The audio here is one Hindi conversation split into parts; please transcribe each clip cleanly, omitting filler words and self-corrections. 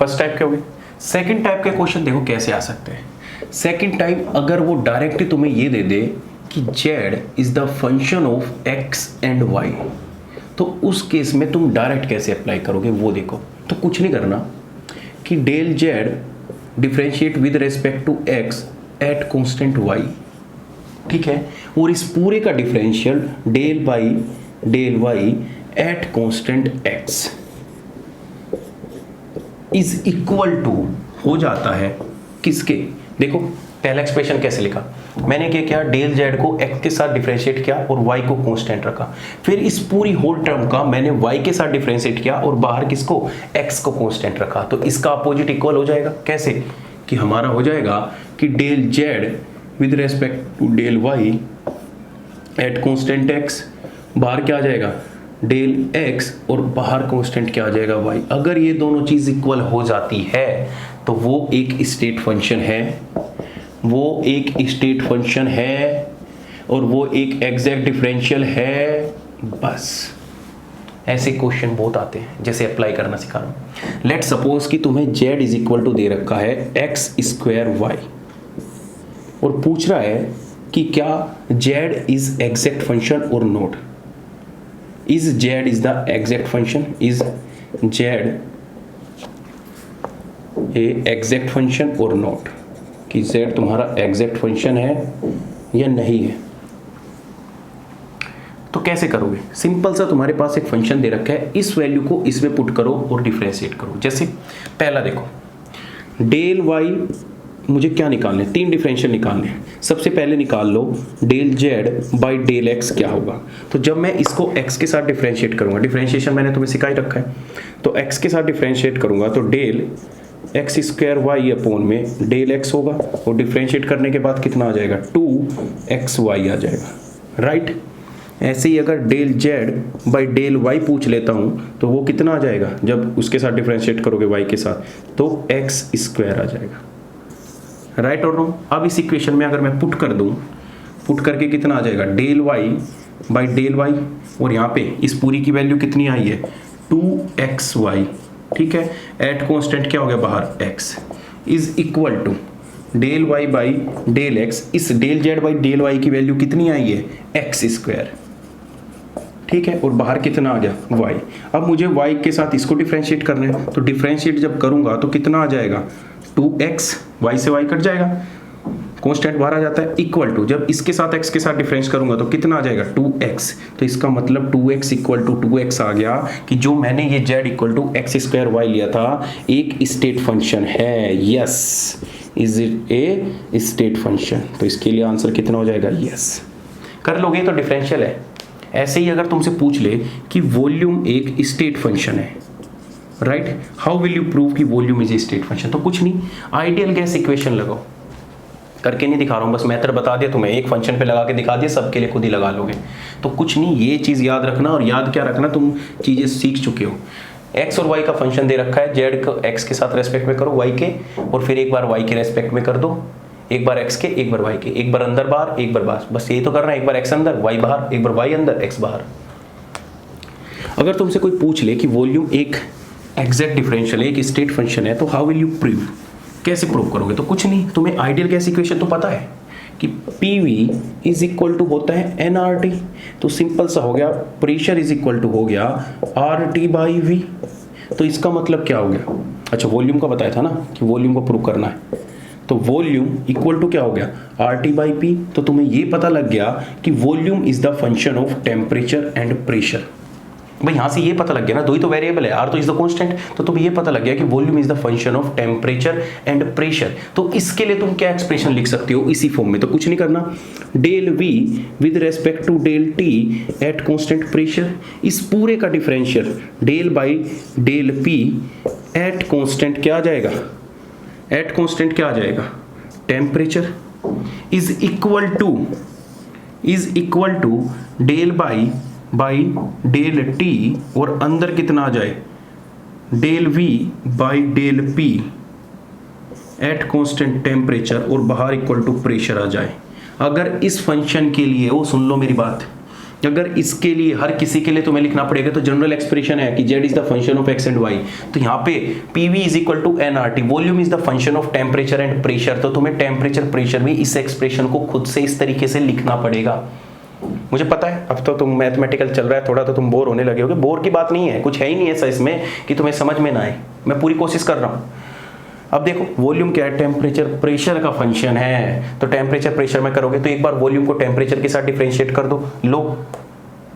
फर्स्ट टाइप के हो गए। सेकंड टाइप के क्वेश्चन देखो कैसे आ सकते हैं। सेकंड टाइप अगर वो डायरेक्टली तुम्हें ये दे दे कि z is the function of x and y, तो उस केस में तुम डायरेक्ट कैसे अप्लाई करोगे वो देखो। तो कुछ नहीं करना कि del z differentiate with respect to x at constant y, ठीक है, और इस पूरे का differential del by del y at constant x is equal to हो जाता है किसके। देखो पहला एक्सप्रेशन कैसे लिखा मैंने, क्या किया, डेल z को x के साथ डिफरेंशिएट किया और y को कांस्टेंट रखा, फिर इस पूरी होल टर्म का मैंने y के साथ डिफरेंशिएट किया और बाहर किसको, x को कांस्टेंट रखा। तो इसका अपोजिट इक्वल हो जाएगा कैसे, कि हमारा हो जाएगा कि del z with respect to del y at constant x, बाहर क्या आ जाएगा डेल x और बाहर कांस्टेंट क्या आ जाएगा y। अगर ये दोनों चीज इक्वल हो जाती है तो वो एक स्टेट फंक्शन है, वो एक स्टेट फंक्शन है और वो एक एग्जैक्ट डिफरेंशियल है। बस ऐसे क्वेश्चन बहुत आते हैं जैसे अप्लाई करना सिखा रहा हूँ। लेट सपोज कि तुम्हें z इज इक्वल टू दे रखा है x स्क्वायर y और पूछ रहा है कि क्या z इज एग्जैक्ट फंक्शन और not. Is z is the exact function, is z A exact function और नॉट, कि z तुम्हारा एग्जैक्ट फंक्शन है या नहीं है। तो कैसे करोगे, सिंपल सा तुम्हारे पास एक फंक्शन दे रखा है, इस वैल्यू को इसमें पुट करो और डिफरेंशिएट करो। जैसे पहला देखो डेल y मुझे क्या निकालने, तीन डिफरेंशियल निकालने हैं। सबसे पहले निकाल लो del z by del x क्या होगा। तो जब मैं इसको x के साथ डिफरेंशिएट करूंगा, डिफरेंशिएशन मैंने तुम्हें सिखा ही रखा है, तो x के साथ डिफरेंशिएट करूंगा तो del X square Y upon में डेल एक्स होगा और डिफरेंशिएट करने के बाद कितना आ जाएगा 2xy आ जाएगा, राइट। ऐसे ही अगर del z by del y पूछ लेता हूँ तो वो कितना आ जाएगा, जब उसके साथ डिफरेंशिएट करोगे y के साथ तो x स्क्वायर आ जाएगा, राइट और रॉन्ग। अब इस इक्वेशन में अगर मैं पुट कर दूँ, पुट करके कितना आ जाएगा del y by del y और यहाँ पे इस पूरी की वैल्यू कितनी आई है 2xy, ठीक है, एट कांस्टेंट क्या हो गया बाहर x is equal to del y by del x। इस del z by del y की वैल्यू कितनी आई है x स्क्वायर, ठीक है, और बाहर कितना आ गया y। अब मुझे y के साथ इसको डिफरेंशिएट करना है, तो डिफरेंशिएट जब करूंगा तो कितना आ जाएगा 2x, y से y कट जाएगा, कांस्टेंट बाहर आ जाता है, इक्वल टू जब इसके साथ x के साथ डिफरेंस करूंगा तो कितना आ जाएगा 2x। तो इसका मतलब 2x इक्वल टू 2x आ गया कि जो मैंने ये z equal to X square Y लिया था एक स्टेट फंक्शन है। Yes, is it a state function. तो इसके लिए आंसर कितना हो जाएगा, यस। कर लोगे तो डिफरेंशियल है। ऐसे ही अगर तुमसे पूछ ले कि वॉल्यूम एक स्टेट फंक्शन है, right, how will you prove कि volume is a state function. तो कुछ नहीं, आइडियल गैस इक्वेशन लगाओ, करके नहीं दिखा रहा हूँ, बस मेथड बता दिया तुम्हें, एक फंक्शन पे लगा के दिखा दिया, सबके लिए खुद ही लगा लोगे। तो कुछ नहीं, ये चीज़ याद रखना, और याद क्या रखना, तुम चीज़ें सीख चुके हो। x और y का फंक्शन दे रखा है, z को x के साथ रेस्पेक्ट में करो y के, और फिर एक बार y के रेस्पेक्ट में कर दो, एक बार x के, एक बार y के, एक बार अंदर बाहर, एक बार बाहर, बस यही तो करना है। एक बार x अंदर y बाहर, एक बार y अंदर x बाहर। अगर तुमसे कोई पूछ ले कि वॉल्यूम एक एग्जैक्ट डिफरेंशियल है, एक स्टेट फंक्शन है, तो हाउ विल यू प्रूव, कैसे प्रूव करोगे। तो कुछ नहीं, तुम्हें आइडियल गैस इक्वेशन तो पता है कि PV इज इक्वल टू होता है nRT। तो सिंपल सा हो गया, प्रेशर इज इक्वल टू हो गया RT बाई V। तो इसका मतलब क्या हो गया, अच्छा वॉल्यूम का बताया था ना कि वॉल्यूम को प्रूव करना है, तो वॉल्यूम इक्वल टू क्या हो गया RT बाई P। तो तुम्हें ये पता लग गया कि volume is the function of temperature and pressure. भाई यहाँ से ये पता लग गया ना, दो ही तो वेरिएबल है, R तो इज द कांस्टेंट, तो तुम्हें ये पता लग गया कि volume is the function of temperature and pressure. तो इसके लिए तुम क्या एक्सप्रेशन लिख सकते हो इसी फॉर्म में। तो कुछ नहीं करना, del V with respect to del T at constant pressure, इस पूरे का differential del by del P at constant क्या आ जाएगा, एट कांस्टेंट क्या आ जाएगा temperature, is equal to del by del T और अंदर कितना आ जाए del V by del P at constant temperature और बाहर इक्वल टू प्रेशर आ जाए। अगर इस फंक्शन के लिए, वो सुन लो मेरी बात, अगर इसके लिए हर किसी के लिए तुम्हें लिखना पड़ेगा तो जनरल एक्सप्रेशन है कि z is the function of x and y, तो यहाँ पे PV is equal to nRT, volume is the function of temperature and pressure, तो तुम्हें टेम्परेचर प्रेशर में इस एक्सप्रेशन को खुद से इस तरीके से लिखना पड़ेगा। मुझे पता है अब तो तुम मैथमेटिकल चल रहा है थोड़ा तो तुम बोर होने लगे होगे, बोर की बात नहीं है, कुछ है ही नहीं ऐसा इसमें कि तुम्हें समझ में ना आए, मैं पूरी कोशिश कर रहा हूँ। अब देखो वॉल्यूम क्या है, टेम्परेचर प्रेशर का फंक्शन है, तो टेम्परेचर प्रेशर में करोगे तो एक बार वॉल्यूम को टेम्परेचर के साथ डिफरेंशिएट कर दो, लो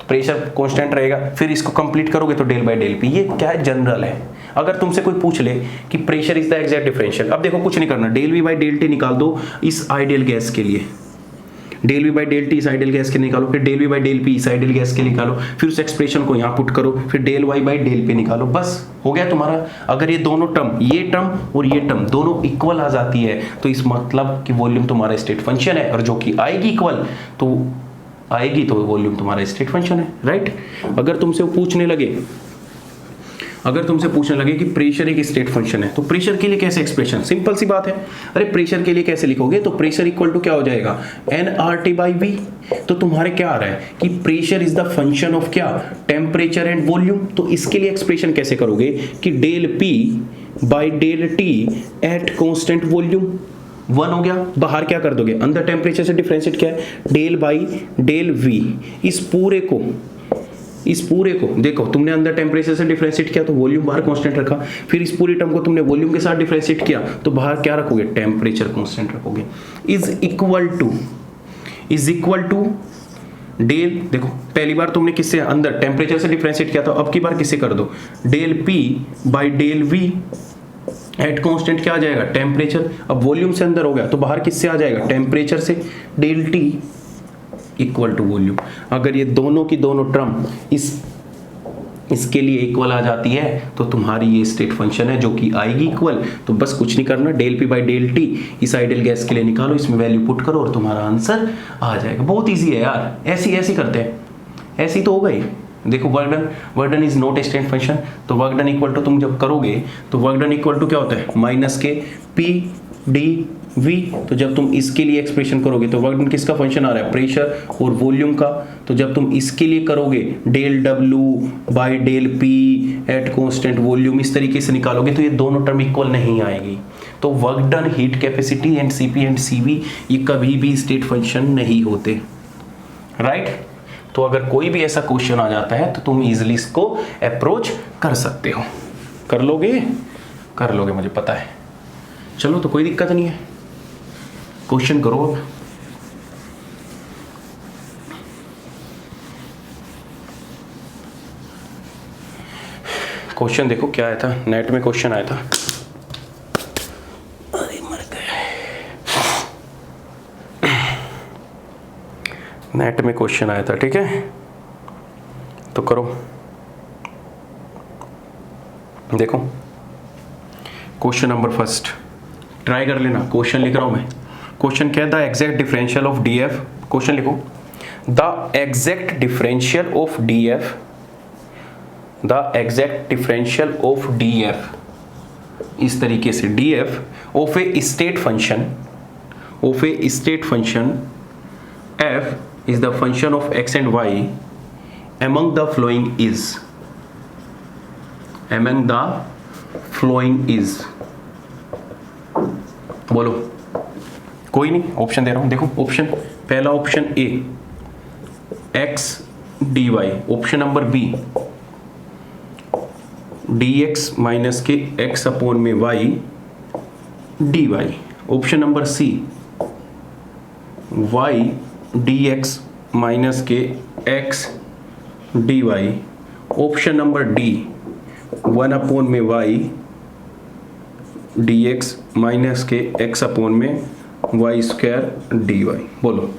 प्रेशर कांस्टेंट रहेगा, फिर इसको कंप्लीट करोगे तो डेल बाय डेल पी, ये क्या है जनरल है। अगर तुमसे कोई पूछ ले कि pressure is the exact differential, अब देखो कुछ नहीं करना, del V by del T निकाल दो इस आइडियल गैस के लिए, del V by del T इस आइडियल गैस के निकालो, फिर del V by del P इस आइडियल गैस के निकालो, फिर उस एक्सप्रेशन को यहाँ पुट करो, फिर del Y by del P निकालो, बस हो गया तुम्हारा। अगर ये दोनों टर्म, ये टर्म और ये टर्म दोनों इक्वल आ जाती है तो इस मतलब कि वॉल्यूम तुम्हारा स्टेट फंक्शन है, और जो कि आएगी इक्वल तो आएगी तो वॉल्यूम तुम्हारा स्टेट फंक्शन है, राइट। अगर तुमसे पूछने लगे कि प्रेशर एक स्टेट फंक्शन है तो प्रेशर के लिए कैसे एक्सप्रेशन, सिंपल सी बात है, अरे प्रेशर के लिए कैसे लिखोगे, तो प्रेशर इक्वल टू क्या हो जाएगा nRT बाई V, तो तुम्हारे क्या आ रहा है कि pressure is the function of क्या, टेम्परेचर एंड वॉल्यूम, तो इसके लिए एक्सप्रेशन कैसे करोगे कि del P by del T at constant volume, 1 हो गया, बाहर क्या कर दोगे, अंदर टेम्परेचर से डिफरेंशिएट क्या है, डेल बाई डेल V, इस पूरे को देखो तुमने अंदर टेम्परेचर से डिफरेंशिएट किया तो वॉल्यूम बाहर कांस्टेंट रखा, फिर इस पूरी टर्म को तुमने वॉल्यूम के साथ डिफरेंशिएट किया तो बाहर क्या रखोगे, टेम्परेचर कांस्टेंट रखोगे, इज इक्वल टू डेल, देखो पहली बार तुमने किससे अंदर टेम्परेचर से डिफरेंशिएट किया था, अब की बार किससे कर दो, del P by del V at constant क्या आ जाएगा, टेम्परेचर, अब वॉल्यूम से अंदर हो गया तो बाहर किससे आ जाएगा, टेम्परेचर से, del T equal to volume. अगर ये दोनों की दोनों टर्म इसके लिए इक्वल आ जाती है तो तुम्हारी ये स्टेट फंक्शन है जो कि आएगी इक्वल, तो बस कुछ नहीं करना, del P by del T इस आइडियल गैस के लिए निकालो, इसमें वैल्यू पुट करो और तुम्हारा आंसर आ जाएगा। बहुत इजी है यार, ऐसी करते हैं, ऐसी तो हो गई। देखो work done is not a state function, तो वर्क डन इक्वल टू तुम जब करोगे तो वर्क डन इक्वल टू क्या होता है, माइनस के P D V, तो जब तुम इसके लिए एक्सप्रेशन करोगे तो वर्क डन किसका फंक्शन आ रहा है, प्रेशर और वॉल्यूम का, तो जब तुम इसके लिए करोगे del W by del P at constant volume, इस तरीके से निकालोगे तो ये दोनों टर्म इक्वल नहीं आएगी। तो work done, heat capacity and CP and CV ये कभी भी स्टेट फंक्शन नहीं होते, राइट। तो अगर कोई भी ऐसा क्वेश्चन आ जाता है तो तुम इजीली इसको अप्रोच कर सकते हो, कर लोगे मुझे पता है। चलो तो कोई दिक्कत नहीं है, क्वेश्चन करो अब। क्वेश्चन देखो क्या आया था, नेट में क्वेश्चन आया था, अरे मर गए, नेट में क्वेश्चन आया था, ठीक है तो करो, देखो क्वेश्चन नंबर फर्स्ट ट्राई कर लेना, क्वेश्चन लिख रहा हूं मैं। क्वेश्चन क्या है, the exact differential of DF, question लिखो, the exact differential of DF, the exact differential of DF, इस तरीके से DF of a state function, F is the function of x and y among the following is, बोलो, कोई नहीं, ऑप्शन दे रहा हूं, देखो ऑप्शन, पहला option A x dy, option number B dx minus के x अपॉन में y dy, option number C y dx minus के x dy, option number D 1 upon में y dx माइनस के x अपॉन में y स्क्वायर dy। बोलो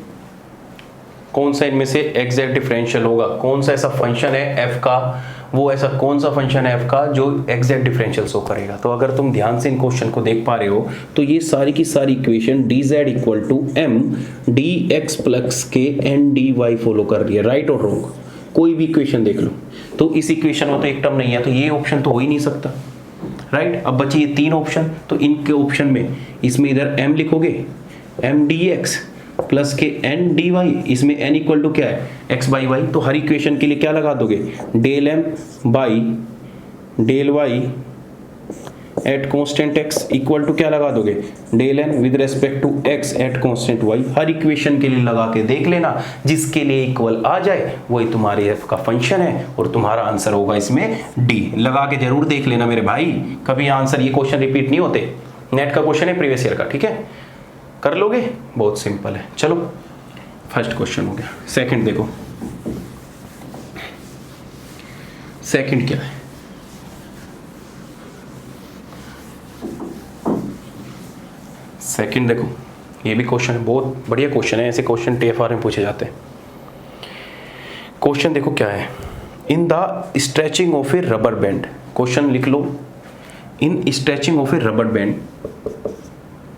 कौन सा इनमें से एग्जैक्ट डिफरेंशियल होगा, कौन सा ऐसा फंक्शन है f का, वो ऐसा कौन सा फंक्शन है f का जो एग्जैक्ट डिफरेंशियल शो करेगा। तो अगर तुम ध्यान से इन क्वेश्चन को देख पा रहे हो तो ये सारी की सारी equation dz equal to m dx plus के n dy फॉलो कर रही है, राइट और रॉन्ग, कोई भी इक्वेशन देख लो। तो इस इक्वेशन में तो एक टर्म नहीं है तो ये ऑप्शन तो हो ही नहीं सकता, राइट। अब बची ये तीन ऑप्शन, तो इनके ऑप्शन में इसमें इधर m लिखोगे m dx प्लस के एन डी वाई, इसमें एन इक्वल टू क्या है एक्स बाई वाई, तो हर इक्वेशन के लिए क्या लगा दोगे del M by del Y at constant X equal to क्या लगा दोगे del N with respect to X at constant Y. हर इक्वेशन के लिए लगा के देख लेना, जिसके लिए इक्वल आ जाए वही तुम्हारे एफ का फंक्शन है और तुम्हारा आंसर होगा इसमें डी। लगा के जरूर देख लेना मेरे भाई, कभी आंसर ये क्वेश्चन रिपीट नहीं होते, नेट का क्वेश्चन है प्रीवियस ईयर का, ठीक है कर लोगे, बहुत सिंपल है। चलो फर्स्ट क्वेश्चन हो गया। सेकंड देखो, सेकंड क्या है, सेकंड देखो, ये भी क्वेश्चन है, बहुत बढ़िया क्वेश्चन है, ऐसे क्वेश्चन टीएफआर में पूछे जाते हैं। क्वेश्चन देखो क्या है, in the stretching of a rubber band, question लिख लो, in stretching of a rubber band,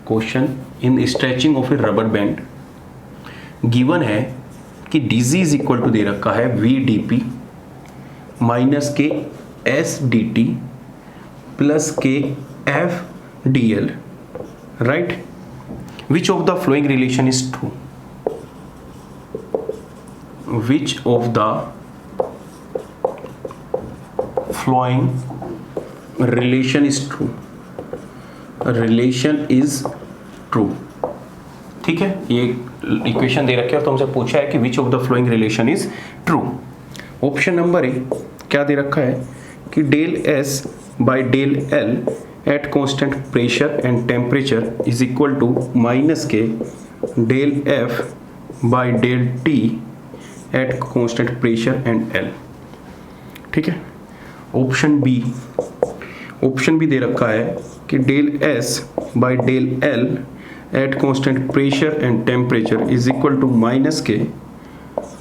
question in stretching of a rubber band given है कि डीजी इज इक्वल टू दे रखा है V D P minus K S D T plus K F D L, right. Which of the following relation is true, which of the following relation is true, relation is true, ठीक है। ये इक्वेशन दे रखी है और तुमसे पूछा है कि which of the following relation is true. Option number A क्या दे रखा है कि del S by del L at constant pressure and temperature is equal to minus K del F by del T at constant pressure and L, ठीक है। ऑप्शन बी दे रखा है कि del S by del L at constant pressure and temperature is equal to minus K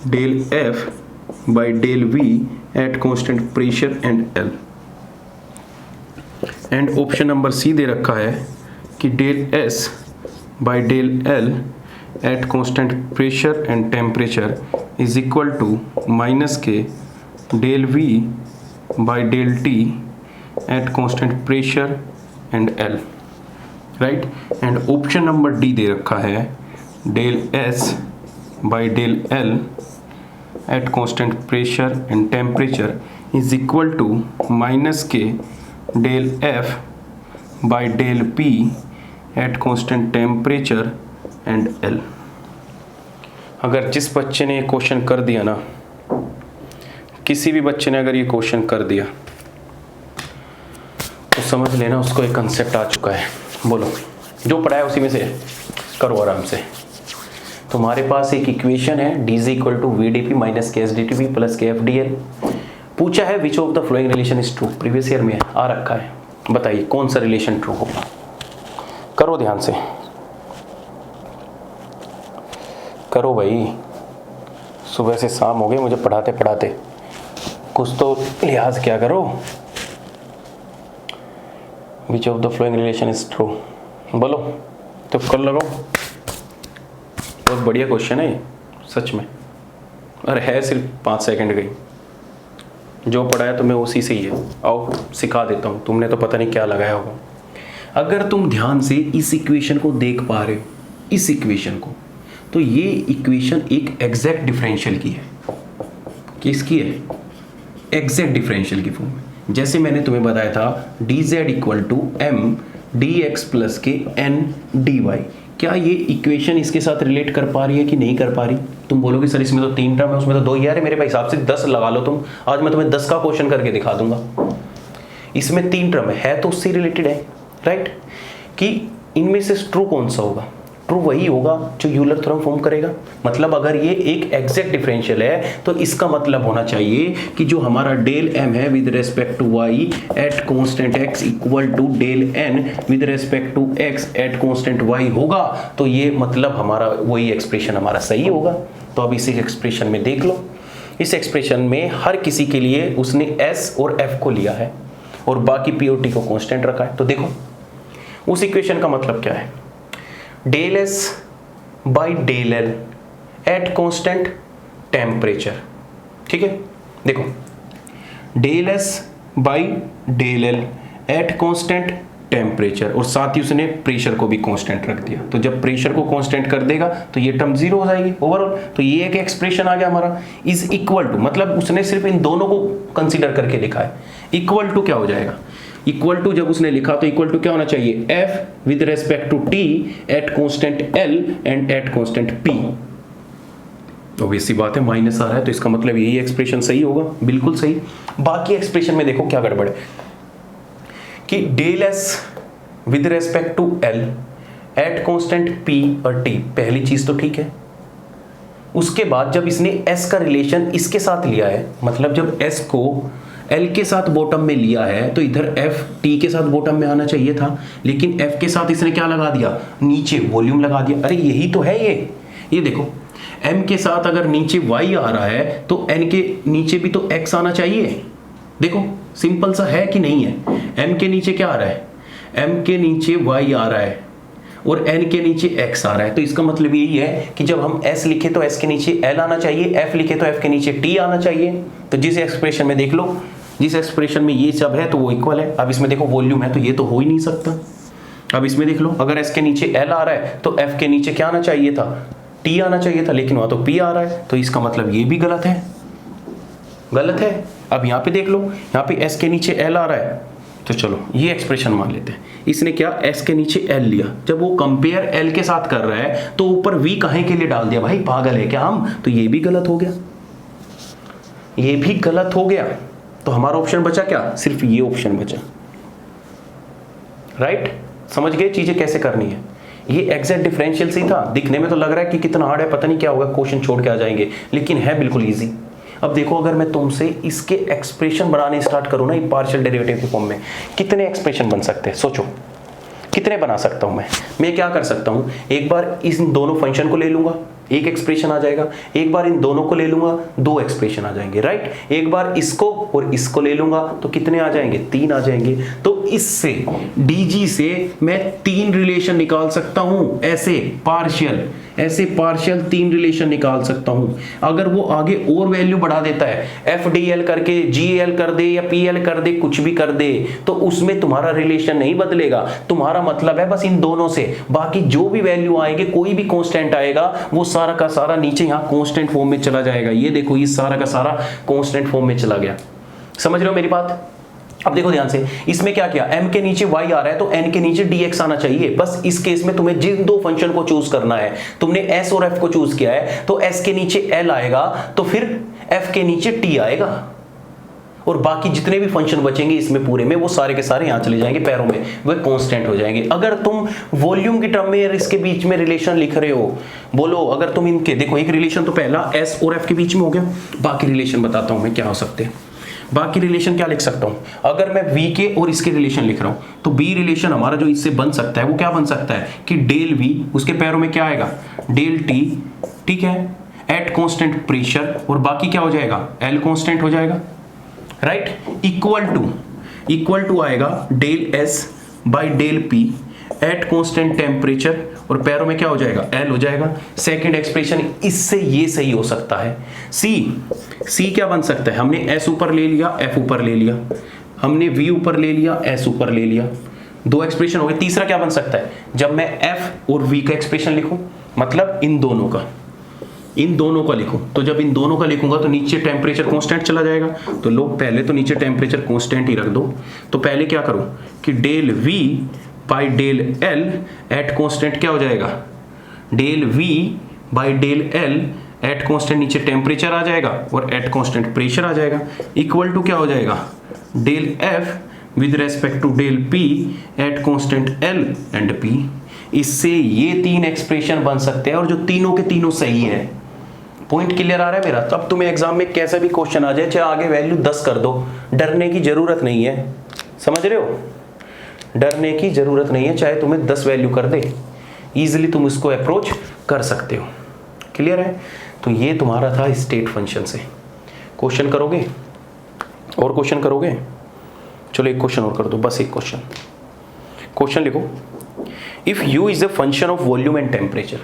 del F by del V at constant pressure and L. And option number C दे रखा है कि del S by del L at constant pressure and temperature is equal to minus K del V by del T at constant pressure and L, right. And option number D दे रखा है del S by del L at constant pressure and temperature is equal to minus K del F by del P at constant temperature and L. अगर जिस बच्चे ने ये क्वेश्चन कर दिया ना, किसी भी बच्चे ने अगर ये क्वेश्चन कर दिया तो समझ लेना उसको एक कंसेप्ट आ चुका है। बोलो, जो पढ़ा है उसी में से करो आराम से। तुम्हारे पास एक इक्वेशन है D is equal to V D P minus K S D T P plus K F D L. पूछा है which of the following relation is true, previous year में आ रखा है, बताइए कौन सा रिलेशन ट्रू होगा। करो ध्यान से, करो भाई, सुबह से शाम हो गई मुझे पढ़ाते पढ़ाते, कुछ तो लिहाज क्या करो। विच of the following relation is true, बोलो तो कर लगाओ। बहुत बढ़िया क्वेश्चन है ये सच में, अरे है सिर्फ 5 सेकंड गई, जो पढ़ाया तुम्हें उसी से ही है। आओ सिखा देता हूँ, तुमने तो पता नहीं क्या लगाया होगा। अगर तुम ध्यान से इस इक्वेशन को देख पा रहे हो, इस इक्वेशन को, तो ये इक्वेशन एक एग्जैक्ट डिफरेंशियल की है। किसकी है? एग्जैक्ट डिफरेंशियल की फॉर्म में। जैसे मैंने तुम्हें बताया था D Z equal to M D X plus के एन डी वाई। क्या ये इक्वेशन इसके साथ रिलेट कर पा रही है कि नहीं कर पा रही? तुम बोलोगे सर इसमें तो 3 टर्म है, उसमें तो 2 ही आ रहे। मेरे हिसाब से 10 लगा लो तुम, आज मैं तुम्हें 10 का क्वेश्चन करके दिखा दूंगा। इसमें 3 टर्म है तो उससे रिलेटेड है, राइट। कि इनमें से ट्रू कौन सा होगा? ट्रू वही होगा जो यूलर थ्योरम फॉर्म करेगा। मतलब अगर ये एक एग्जैक्ट डिफरेंशियल है तो इसका मतलब होना चाहिए कि जो हमारा डेल एम है with respect to Y at constant X equal to del N with respect to X at constant Y होगा। तो ये मतलब हमारा वही एक्सप्रेशन हमारा सही होगा। तो अब इसी एक्सप्रेशन में देख लो, इस एक्सप्रेशन में हर किसी के लिए उसने एस और एफ को लिया है और बाकी पी और टी को कांस्टेंट रखा है। तो देखो उस इक्वेशन का मतलब क्या है, del S by del L at constant temperature. ठीक है, देखो del S by del L at constant temperature, और साथ ही उसने प्रेशर को भी कांस्टेंट रख दिया। तो जब प्रेशर को कांस्टेंट कर देगा तो ये टर्म जीरो हो जाएगी ओवरऑल। तो ये एक एक्सप्रेशन आ गया हमारा, इज इक्वल टू, मतलब उसने सिर्फ इन दोनों को कंसीडर करके लिखा है। इक्वल टू क्या हो जाएगा, इक्वल टू जब उसने लिखा तो इक्वल टू क्या होना चाहिए, F with respect to T at constant L and at constant P. Obvious सी बात है, माइनस आ रहा है तो इसका मतलब यही एक्सप्रेशन सही होगा, बिल्कुल सही। बाकी एक्सप्रेशन में देखो क्या गड़बड़ है कि del S with respect to L at constant P और टी, पहली चीज तो ठीक है। उसके बाद जब इसने एस का रिलेशन इसके साथ लिया है, मतलब जब एस को एल के साथ बॉटम में लिया है तो इधर एफ टी के साथ बॉटम में आना चाहिए था, लेकिन एफ के साथ इसने क्या लगा दिया, नीचे वॉल्यूम लगा दिया। अरे यही तो है ये देखो, m के साथ अगर नीचे y आ रहा है तो n के नीचे भी तो x आना चाहिए। देखो सिंपल सा है कि नहीं है, m के नीचे क्या आ रहा है, m के नीचे y आ रहा है और n के नीचे x आ रहा है। तो इसका मतलब यही है कि जब हम s लिखे तो s के नीचे l आना चाहिए, f लिखे तो f के नीचे t आना चाहिए। तो जिस एक्सप्रेशन में देख लो, जिस एक्सप्रेशन में ये सब है तो वो इक्वल है। अब इसमें देखो वॉल्यूम है तो ये तो हो ही नहीं सकता। अब इसमें देख लो, अगर s के नीचे l आ रहा है तो f के नीचे क्या आना चाहिए था, t आना चाहिए था, लेकिन वहां तो p आ रहा है। तो इसका मतलब ये भी गलत है, गलत है। अब यहाँ पे देख लो, यहाँ पे s के नीचे l आ रहा है, तो चलो ये एक्सप्रेशन मान लेते हैं। इसने क्या s के नीचे l लिया, जब वो कंपेयर l के साथ कर रहा है तो ऊपर v काहे के लिए डाल दिया, भाई पागल है क्या हम? तो ये भी गलत हो गया, ये भी गलत हो गया। तो हमारा ऑप्शन बचा क्या, सिर्फ ये ऑप्शन बचा। राइट, समझ गए चीजें कैसे करनी है। ये एग्जैक्ट डिफरेंशियल से ही था, दिखने में तो लग रहा है कि कितना हार्ड है, पता नहीं क्या होगा, क्वेश्चन छोड़ के आ जाएंगे, लेकिन है बिल्कुल इजी। अब देखो, अगर मैं तुमसे इसके एक्सप्रेशन बनाने स्टार्ट करूं ना, पार्शियल डेरिवेटिव के फॉर्म में, कितने एक्सप्रेशन बन सकते हैं, सोचो कितने बना सकता हूं मैं क्या कर सकता हूं, एक बार इन दोनों फंक्शन को ले लूंगा, एक एक्सप्रेशन आ जाएगा, एक बार इन दोनों को ले लूंगा, दो एक्सप्रेशन आ जाएंगे। राइट, एक बार इसको और इसको ले लूंगा तो कितने आ जाएंगे, तीन आ जाएंगे। तो इससे डीजी से मैं तीन रिलेशन निकाल सकता हूं, ऐसे पार्शियल तीन रिलेशन निकाल सकता हूं। अगर वो आगे और वैल्यू बढ़ा देता है, एफ डी एल करके जी एल कर दे या पी एल कर दे, कुछ भी कर दे, तो उसमें तुम्हारा रिलेशन नहीं बदलेगा। तुम्हारा मतलब है बस इन दोनों से, बाकी जो भी वैल्यू आएगी, कोई भी कांस्टेंट आएगा, वो सारा का सारा नीचे यहाँ कांस्टेंट फॉर्म में चला जाएगा। ये देखो, ये सारा का सारा कांस्टेंट फॉर्म में चला गया। समझ रहे हो मेरी बात? अब देखो ध्यान से, इसमें क्या किया, m के नीचे y आ रहा है तो n के नीचे dx आना चाहिए। बस इस केस में तुम्हें जिन दो फंक्शन को चूज करना है, तुमने s और f को चूज किया है, तो s के नीचे l आएगा तो फिर f के नीचे t आएगा, और बाकी जितने भी फंक्शन बचेंगे इसमें पूरे में, वो सारे के सारे यहां चले जाएंगे पैरों में, वे कांस्टेंट हो जाएंगे। अगर तुम वॉल्यूम की टर्म में इसके बीच में रिलेशन लिख रहे हो, बोलो अगर तुम इनके, देखो एक रिलेशन तो पहला s और f के बीच में हो गया, बाकी रिलेशन बताता हूं मैं क्या हो सकते हैं। बाकी रिलेशन क्या लिख सकता हूं, अगर मैं v के और इसके रिलेशन लिख रहा हूं तो b रिलेशन हमारा जो इससे बन सकता है वो क्या बन सकता है कि डेल v, उसके पैरों में क्या आएगा, डेल t, ठीक है, एट कांस्टेंट प्रेशर, और बाकी क्या हो जाएगा, l कांस्टेंट हो जाएगा। राइट, इक्वल टू आएगा del s by del p at constant temperature, और पैरों में क्या हो जाएगा, l हो जाएगा। सेकंड एक्सप्रेशन, इससे ये सही हो सकता है। c क्या बन सकता है, हमने s ऊपर ले लिया, f ऊपर ले लिया, हमने v ऊपर ले लिया, s ऊपर ले लिया, दो एक्सप्रेशन हो गए। तीसरा क्या बन सकता है, जब मैं f और v का एक्सप्रेशन लिखूं, मतलब इन दोनों का लिखूं, तो जब इन दोनों का लिखूंगा तो नीचे टेम्परेचर कांस्टेंट चला जाएगा। तो लोग पहले तो नीचे टेम्परेचर कांस्टेंट ही रख दो। तो पहले क्या करूं कि del v by del L at constant क्या हो जाएगा, del v by del L at constant, नीचे टेम्परेचर आ जाएगा और एट कांस्टेंट प्रेशर आ जाएगा, इक्वल टू क्या हो जाएगा, del f with respect to del p at constant l and p। इससे ये तीन एक्सप्रेशन बन सकते हैं, और जो तीनों के तीनों सही है। पॉइंट क्लियर आ रहा है मेरा? तब तुम्हें एग्जाम में कैसा भी क्वेश्चन आ जाए, चाहे आगे वैल्यू 10 कर दो, डरने की जरूरत नहीं है। समझ रहे हो, डरने की जरूरत नहीं है, चाहे तुम्हें 10 वैल्यू कर दे, इजीली तुम इसको अप्रोच कर सकते हो। क्लियर है? तो ये तुम्हारा था स्टेट फंक्शन से। क्वेश्चन करोगे, और क्वेश्चन करोगे? चलो एक क्वेश्चन और कर दो, बस एक क्वेश्चन लिखो। If u is a function of volume and temperature,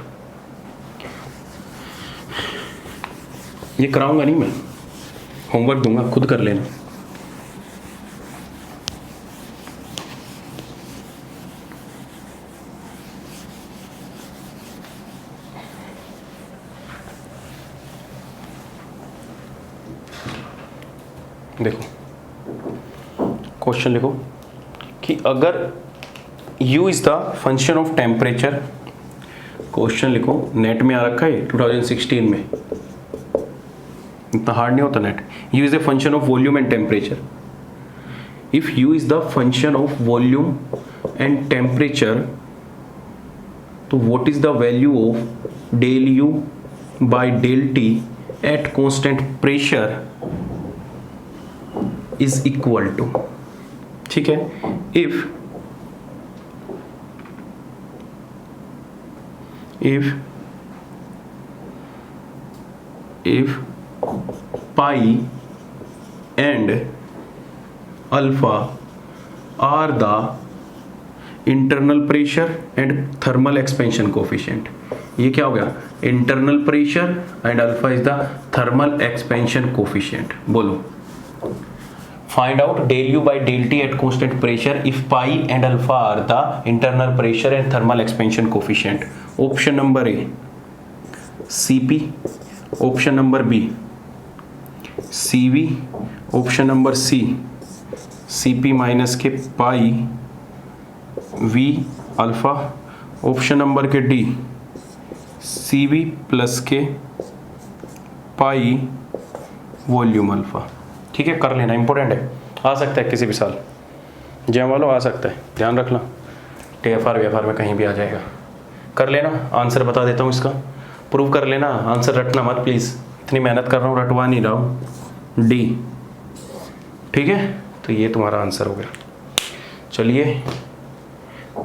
ये कराऊंगा नहीं मैं, होमवर्क दूंगा, खुद कर लेना। क्वेश्चन लिखो कि अगर u is the function of temperature, question लिखो, नेट में आ रखा है 2016 में, इतना हार्ड नहीं होता NET. u is the function of volume and temperature. If u is the function of volume and temperature, तो what is the value of del u by del t at constant pressure is equal to, ठीक है, if pi and alpha are the internal pressure and thermal expansion coefficient। ये क्या हो गया? internal pressure and alpha is the thermal expansion coefficient। बोलो, find out del u by del t at constant pressure if pi and alpha are the internal pressure and thermal expansion coefficient। Option number A Cp, option number B Cv, option number C Cp minus के pi V alpha, option number के डी Cv प्लस के पाई वॉल्यूम अल्फा। ठीक है, कर लेना, इंपॉर्टेंट है, आ सकता है किसी भी साल, जैम वालों आ सकता है, ध्यान रखना, TFR वेफआर में कहीं भी आ जाएगा। कर लेना, आंसर बता देता हूँ इसका, प्रूव कर लेना, आंसर रटना मत प्लीज़, इतनी मेहनत कर रहा हूँ, रटवा नहीं रहा हूँ। डी, ठीक है, तो ये तुम्हारा आंसर हो गया। चलिए,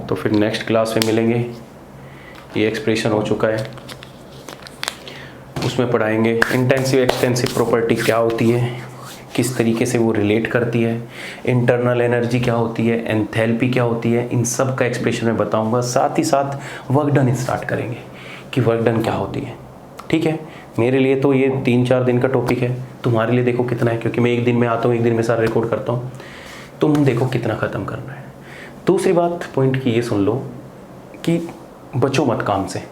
तो फिर नेक्स्ट क्लास में मिलेंगे। ये एक्सप्रेशन हो चुका है, उसमें पढ़ाएंगे इंटेंसिव एक्सटेंसिव प्रॉपर्टी क्या होती है, किस तरीके से वो रिलेट करती है, इंटरनल एनर्जी क्या होती है, एंथैल्पी क्या होती है, इन सब का एक्सप्रेशन मैं बताऊंगा। साथ ही साथ वर्क डन स्टार्ट करेंगे कि वर्क डन क्या होती है। ठीक है, मेरे लिए तो ये 3-4 दिन का टॉपिक है, तुम्हारे लिए देखो कितना है, क्योंकि मैं एक दिन में आता हूँ, एक दिन में सारा रिकॉर्ड करता हूँ, तुम देखो कितना ख़त्म करना है। दूसरी बात पॉइंट की ये सुन लो कि बचो मत काम से।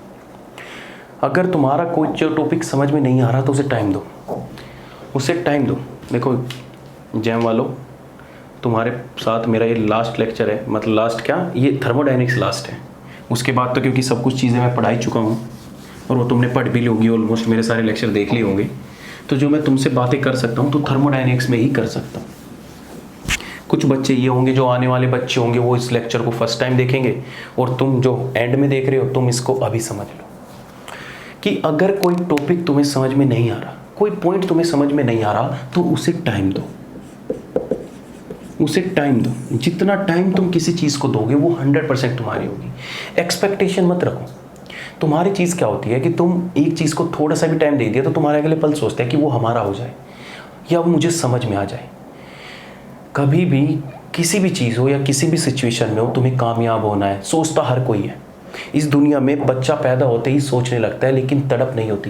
अगर तुम्हारा कोई जो टॉपिक समझ में नहीं आ रहा तो उसे टाइम दो, उसे टाइम दो। देखो जैम वालों, तुम्हारे साथ मेरा ये लास्ट लेक्चर है, मतलब लास्ट क्या, ये थर्मोडायनेमिक्स लास्ट है। उसके बाद तो क्योंकि सब कुछ चीज़ें मैं पढ़ा ही चुका हूँ और वो तुमने पढ़ भी ली होगी, ऑलमोस्ट मेरे सारे लेक्चर देख लिए होंगे, तो जो मैं तुमसे बातें कर सकता हूँ तो थर्मोडायनेमिक्स में ही कर सकता हूँ। कुछ बच्चे ये होंगे, जो आने वाले बच्चे होंगे, वो इस लेक्चर को फर्स्ट टाइम देखेंगे, और तुम जो एंड में देख रहे हो, तुम इसको अभी समझ लो कि अगर कोई टॉपिक तुम्हें समझ में नहीं आ रहा, कोई पॉइंट तुम्हें समझ में नहीं आ रहा, तो उसे टाइम दो, उसे टाइम दो। जितना टाइम तुम किसी चीज़ को दोगे वो 100% तुम्हारी होगी। एक्सपेक्टेशन मत रखो। तुम्हारी चीज़ क्या होती है कि तुम एक चीज़ को थोड़ा सा भी टाइम दे दिया तो तुम्हारे अगले पल सोचते हैं कि वो हमारा हो जाए या वो मुझे समझ में आ जाए। कभी भी किसी भी चीज़ हो या किसी भी सिचुएशन में हो, तुम्हें कामयाब होना है, सोचता हर कोई है। इस दुनिया में बच्चा पैदा होते ही सोचने लगता है, लेकिन तड़प नहीं होती।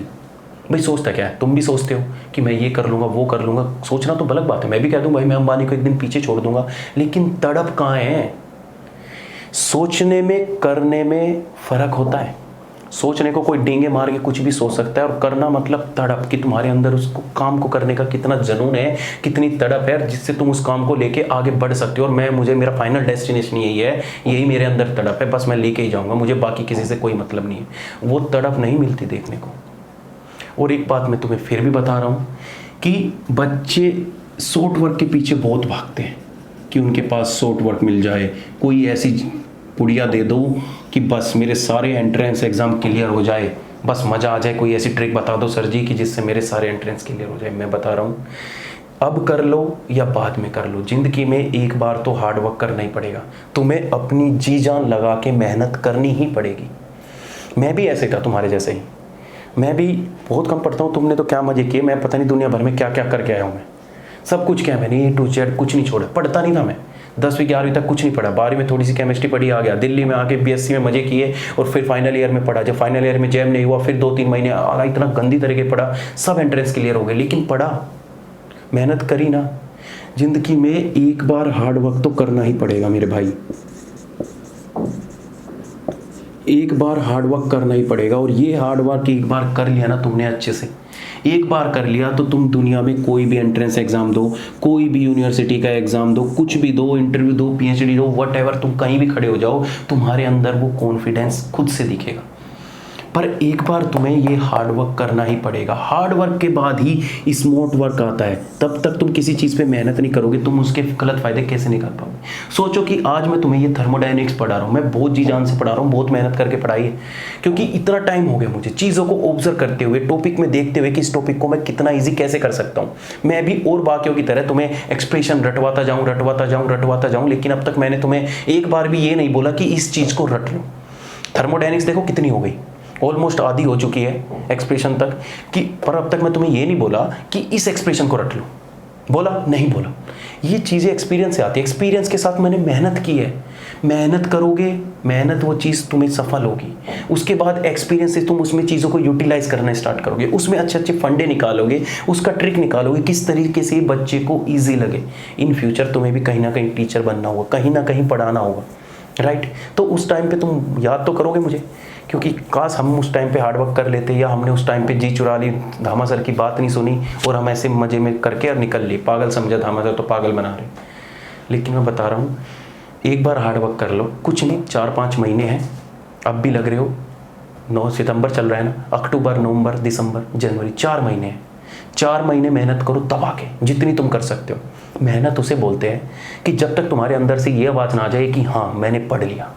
भाई सोचता क्या है, तुम भी सोचते हो कि मैं ये कर लूँगा, वो कर लूँगा। सोचना तो अलग बात है, मैं भी कह दूँ भाई मैं अंबानी को एक दिन पीछे छोड़ दूंगा, लेकिन तड़प कहाँ है? सोचने में करने में फ़र्क होता है। सोचने को कोई डींगे मार के कुछ भी सोच सकता है, और करना मतलब तड़प, कि तुम्हारे अंदर उसको काम को करने का कितना जुनून है, कितनी तड़प है, जिससे तुम उस काम को लेके आगे बढ़ सकते हो। और मुझे मेरा फाइनल डेस्टिनेशन यही है, यही मेरे अंदर तड़प है, बस मैं लेके ही जाऊँगा, मुझे बाकी किसी से कोई मतलब नहीं है। वो तड़प नहीं मिलती देखने को। और एक बात मैं तुम्हें फिर भी बता रहा हूँ कि बच्चे शॉर्ट वर्क के पीछे बहुत भागते हैं कि उनके पास शॉर्ट वर्क मिल जाए, कोई ऐसी पुड़िया दे दो कि बस मेरे सारे एंट्रेंस एग्ज़ाम क्लियर हो जाए, बस मज़ा आ जाए, कोई ऐसी ट्रिक बता दो सर जी कि जिससे मेरे सारे एंट्रेंस क्लियर हो जाए। मैं बता रहा हूँ, अब कर लो या बाद में कर लो, ज़िंदगी में एक बार तो हार्ड वर्क करना ही पड़ेगा। तुम्हें अपनी जी जान लगा के मेहनत करनी ही पड़ेगी। मैं भी ऐसे था, तुम्हारे जैसे ही। मैं भी बहुत कम पढ़ता हूँ, तुमने तो क्या मज़े किए, मैं पता नहीं दुनिया भर में क्या क्या करके आया हूँ। मैं सब कुछ क्या, मैंने A to Z कुछ नहीं छोड़ा। पढ़ता नहीं था मैं, 10वीं 11वीं तक कुछ नहीं पढ़ा, 12वीं में थोड़ी सी केमिस्ट्री पढ़ी, आ गया दिल्ली में, आके BSc में मज़े किए, और फिर फाइनल ईयर में पढ़ा। जब फाइनल ईयर में जैम नहीं हुआ, फिर 2-3 महीने आ इतना गंदी तरीके पढ़ा, सब एंट्रेंस क्लियर हो गए, लेकिन पढ़ा, मेहनत करी ना। ज़िंदगी में एक बार हार्ड वर्क तो करना ही पड़ेगा मेरे भाई, एक बार हार्ड वर्क करना ही पड़ेगा, और ये हार्ड वर्क एक बार कर लिया ना तुमने अच्छे से, एक बार कर लिया तो तुम दुनिया में कोई भी एंट्रेंस एग्जाम दो, कोई भी यूनिवर्सिटी का एग्जाम दो, कुछ भी दो, इंटरव्यू दो, पीएचडी दो, व्हाटएवर, तुम कहीं भी खड़े हो जाओ, तुम्हारे अंदर वो कॉन्फिडेंस खुद से दिखेगा। पर एक बार तुम्हें ये हार्ड वर्क करना ही पड़ेगा। हार्ड वर्क के बाद ही स्मार्ट वर्क आता है। तब तक तुम किसी चीज़ पे मेहनत नहीं करोगे, तुम उसके गलत फायदे कैसे निकाल पाओगे। सोचो कि आज मैं तुम्हें ये थर्मोडायनेमिक्स पढ़ा रहा हूँ, मैं बहुत जी जान से पढ़ा रहा हूँ, बहुत मेहनत करके पढ़ाई है, क्योंकि इतना टाइम हो गया मुझे चीज़ों को ऑब्जर्व करते हुए, टॉपिक में देखते हुए कि इस टॉपिक को मैं कितना ईजी कैसे कर सकता हूँ। मैं भी और बाकियों की तरह तुम्हें एक्सप्रेशन रटवाता जाऊँ, लेकिन अब तक मैंने तुम्हें एक बार भी ये नहीं बोला कि इस चीज़ को रट लो। थर्मोडायनेमिक्स देखो कितनी हो गई, ऑलमोस्ट आधी हो चुकी है एक्सप्रेशन तक कि, पर अब तक मैं तुम्हें ये नहीं बोला कि इस एक्सप्रेशन को रट लो। बोला? नहीं बोला। ये चीज़ें एक्सपीरियंस से आती है, एक्सपीरियंस के साथ मैंने मेहनत की है। मेहनत करोगे, मेहनत वो चीज़ तुम्हें सफल होगी, उसके बाद एक्सपीरियंस से तुम उसमें चीज़ों को यूटिलाइज करना स्टार्ट करोगे, उसमें अच्छे अच्छे फंडे निकालोगे, उसका ट्रिक निकालोगे, किस तरीके से बच्चे को ईजी लगे। इन फ्यूचर तुम्हें भी कहीं ना कहीं टीचर बनना होगा, कहीं ना कहीं पढ़ाना होगा, राइट। तो उस टाइम पे तुम याद तो करोगे मुझे, क्योंकि काश हम उस टाइम पे हार्डवर्क कर लेते, या हमने उस टाइम पे जी चुरा ली, धामा सर की बात नहीं सुनी और हम ऐसे मज़े में करके और निकल लिए। पागल समझा धामा सर तो पागल बना रहे। लेकिन मैं बता रहा हूँ, एक बार हार्डवर्क कर लो, कुछ नहीं, 4-5 महीने हैं, अब भी लग रहे हो 9 सितंबर चल रहा है ना, अक्टूबर, नवंबर, दिसंबर, जनवरी, 4 महीने हैं। 4 महीने मेहनत करो दबा के, जितनी तुम कर सकते हो। मेहनत उसे बोलते हैं कि जब तक तुम्हारे अंदर से ये आवाज़ ना आ जाए कि हाँ मैंने पढ़ लिया।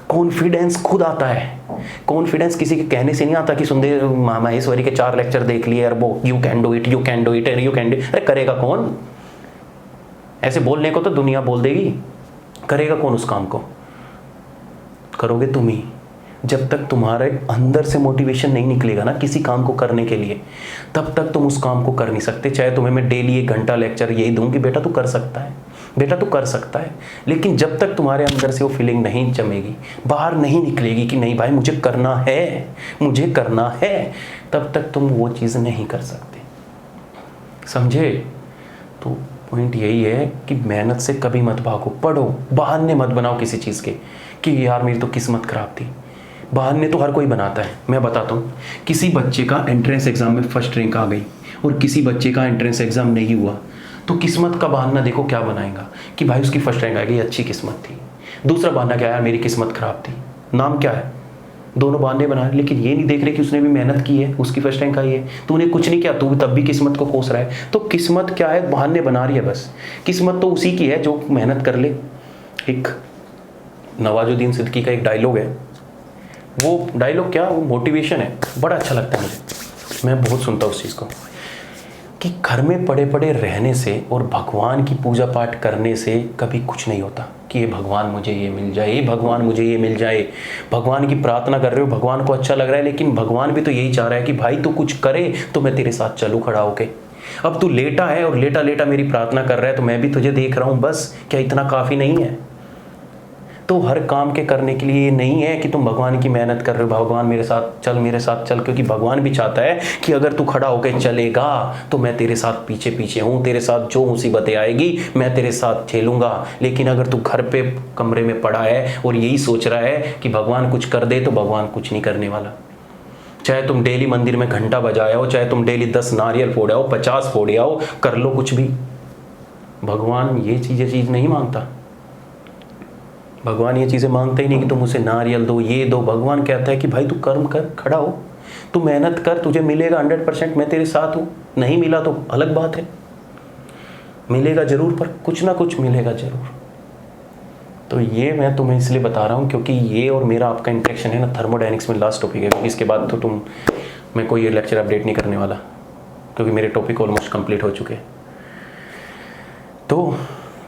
कॉन्फिडेंस खुद आता है। कॉन्फिडेंस किसी के कहने से नहीं आता कि सुंदर माहेश्वरी के 4 लेक्चर देख लिए और वो you can do it, you can do it, you can do. अरे करेगा कौन? ऐसे बोलने को तो दुनिया बोल देगी, करेगा कौन उस काम को? करोगे तुम ही। जब तक तुम्हारे अंदर से मोटिवेशन नहीं निकलेगा ना किसी काम को करने के लिए, तब तक तुम उस काम को कर नहीं सकते। चाहे तुम्हें मैं डेली 1 घंटा लेक्चर यही दूं कि बेटा तू कर सकता है, बेटा तू कर सकता है, लेकिन जब तक तुम्हारे अंदर से वो फीलिंग नहीं जमेगी, बाहर नहीं निकलेगी कि नहीं भाई मुझे करना है, मुझे करना है, तब तक तुम वो चीज़ नहीं कर सकते। समझे? तो पॉइंट यही है कि मेहनत से कभी मत भागो, पढ़ो, बहाने मत बनाओ किसी चीज़ के कि यार मेरी तो किस्मत खराब थी। बहाने तो हर कोई बनाता है। मैं बताता हूँ, किसी बच्चे का एंट्रेंस एग्जाम में फर्स्ट रैंक आ गई और किसी बच्चे का एंट्रेंस एग्जाम नहीं हुआ, तो किस्मत का बहाना देखो क्या बनाएगा कि भाई उसकी फर्स्ट रैंक आ गई, अच्छी किस्मत थी। दूसरा बहाना क्या है? मेरी किस्मत खराब थी। नाम क्या है? दोनों बहाने बना रहे, लेकिन ये नहीं देख रहे कि उसने भी मेहनत की है, उसकी फर्स्ट रैंक आई है। तूने कुछ नहीं किया, तू तब भी किस्मत को कोस रहा है। तो किस्मत क्या है? बहाने बना रही है बस। किस्मत तो उसी की है जो मेहनत कर ले। एक नवाजुद्दीन सिद्दीकी का एक डायलॉग है, वो डायलॉग क्या, वो मोटिवेशन है, बड़ा अच्छा लगता है मुझे, मैं बहुत सुनता हूँ उस चीज़ को, कि घर में पड़े पड़े रहने से और भगवान की पूजा पाठ करने से कभी कुछ नहीं होता कि ये भगवान मुझे ये मिल जाए, ये भगवान मुझे ये मिल जाए। भगवान की प्रार्थना कर रहे हो, भगवान को अच्छा लग रहा है, लेकिन भगवान भी तो यही चाह रहा है कि भाई तू कुछ करे तो मैं तेरे साथ चलूँ खड़ा होके। अब तू लेटा है और लेटा लेटा मेरी प्रार्थना कर रहा है, तो मैं भी तुझे देख रहा हूँ, बस क्या इतना काफ़ी नहीं है? तो हर काम के करने के लिए नहीं है कि तुम भगवान की मेहनत कर रहे हो, भगवान मेरे साथ चल, क्योंकि भगवान भी चाहता है कि अगर तू खड़ा होकर चलेगा तो मैं तेरे साथ पीछे पीछे हूँ, तेरे साथ जो मुसीबतें आएगी मैं तेरे साथ झेलूंगा। लेकिन अगर तू घर पे कमरे में पड़ा है और यही सोच रहा है कि भगवान कुछ कर दे, तो भगवान कुछ नहीं करने वाला। चाहे तुम डेली मंदिर में घंटा बजाया हो, चाहे तुम डेली 10 नारियल फोड़े हो, 50 फोड़े हो, कर लो कुछ भी, भगवान ये चीज़ नहीं मांगता। भगवान ये चीज़ें मांगते ही नहीं कि तुम उसे नारियल दो, ये दो। भगवान कहता है कि भाई तू कर्म कर, खड़ा हो, तू मेहनत कर, तुझे मिलेगा 100%, मैं तेरे साथ हूँ। नहीं मिला तो अलग बात है, मिलेगा जरूर, पर कुछ ना कुछ मिलेगा जरूर। तो ये मैं तुम्हें इसलिए बता रहा हूँ क्योंकि ये और मेरा आपका इंटरेक्शन है ना थर्मोडायनेमिक्स में लास्ट टॉपिक है। इसके बाद तो मैं कोई लेक्चर अपडेट नहीं करने वाला, क्योंकि मेरे टॉपिक ऑलमोस्ट कंप्लीट हो चुके हैं। तो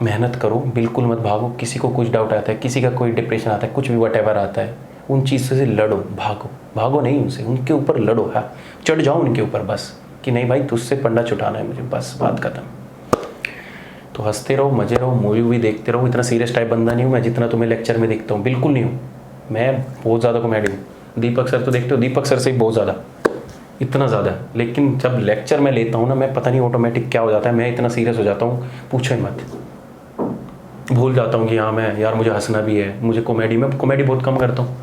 मेहनत करो, बिल्कुल मत भागो। किसी को कुछ डाउट आता है, किसी का कोई डिप्रेशन आता है, कुछ भी व्हाटएवर आता है, उन चीज़ों से लड़ो, भागो नहीं उनसे, उनके ऊपर लड़ो। हाँ, चढ़ जाओ उनके ऊपर बस कि नहीं भाई तुझसे पंडा छुटाना है मुझे, बस बात खत्म। तो हंसते रहो, मजे रहो, मूवी देखते रहो। इतना सीरियस टाइप बंदा नहीं हूँ मैं जितना तुम्हें लेक्चर में दिखता हूँ, बिल्कुल नहीं हूँ। मैं बहुत ज़्यादा कॉमेडी हूँ। दीपक सर तो देखते हो, दीपक सर से ही बहुत ज़्यादा, इतना ज़्यादा। लेकिन जब लेक्चर में लेता हूँ ना, मैं पता नहीं ऑटोमेटिक क्या हो जाता है, मैं इतना सीरियस हो जाता हूँ, पूछो ही मत। भूल जाता हूँ कि हाँ मैं यार मुझे हंसना भी है, मुझे कॉमेडी बहुत कम करता हूँ।